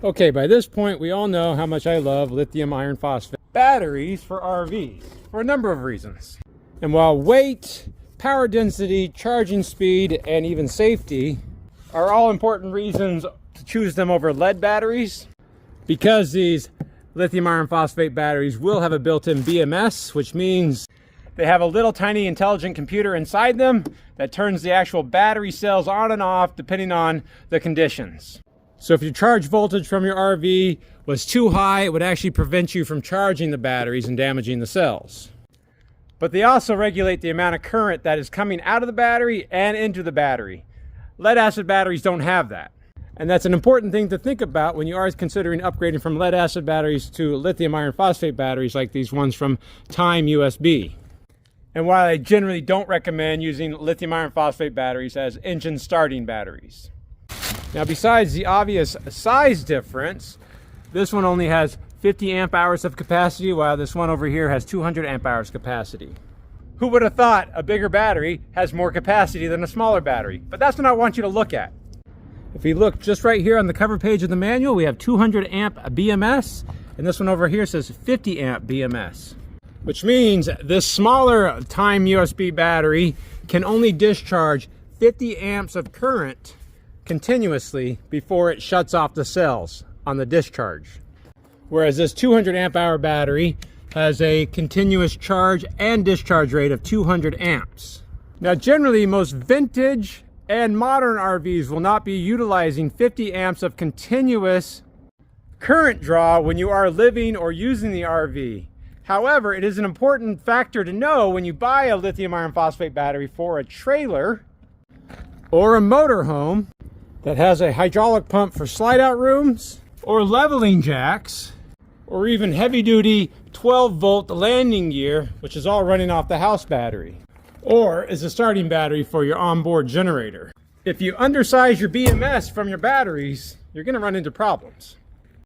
Okay, by this point, we all know how much I love lithium iron phosphate batteries for RVs for a number of reasons. And while weight, power density, charging speed, and even safety are all important reasons to choose them over lead batteries, because these lithium iron phosphate batteries will have a built-in BMS, which means they have a little tiny intelligent computer inside them that turns the actual battery cells on and off depending on the conditions. So if your charge voltage from your RV was too high, it would actually prevent you from charging the batteries and damaging the cells. But they also regulate the amount of current that is coming out of the battery and into the battery. Lead acid batteries don't have that. And that's an important thing to think about when you are considering upgrading from lead acid batteries to lithium iron phosphate batteries like these ones from timeusb. And while I generally don't recommend using lithium iron phosphate batteries as engine starting batteries. Now, besides the obvious size difference, this one only has 50 amp hours of capacity, while this one over here has 200 amp hours capacity. Who would have thought a bigger battery has more capacity than a smaller battery? But that's what I want you to look at. If you look just right here on the cover page of the manual, we have 200 amp BMS, and this one over here says 50 amp BMS, which means this smaller timeusb battery can only discharge 50 amps of current continuously before it shuts off the cells on the discharge. Whereas this 200 amp hour battery has a continuous charge and discharge rate of 200 amps. Now, generally, most vintage and modern RVs will not be utilizing 50 amps of continuous current draw when you are living or using the RV. However, it is an important factor to know when you buy a lithium iron phosphate battery for a trailer or a motorhome that has a hydraulic pump for slide out rooms or leveling jacks or even heavy duty 12 volt landing gear, which is all running off the house battery, or is a starting battery for your onboard generator. If you undersize your BMS from your batteries, you're going to run into problems.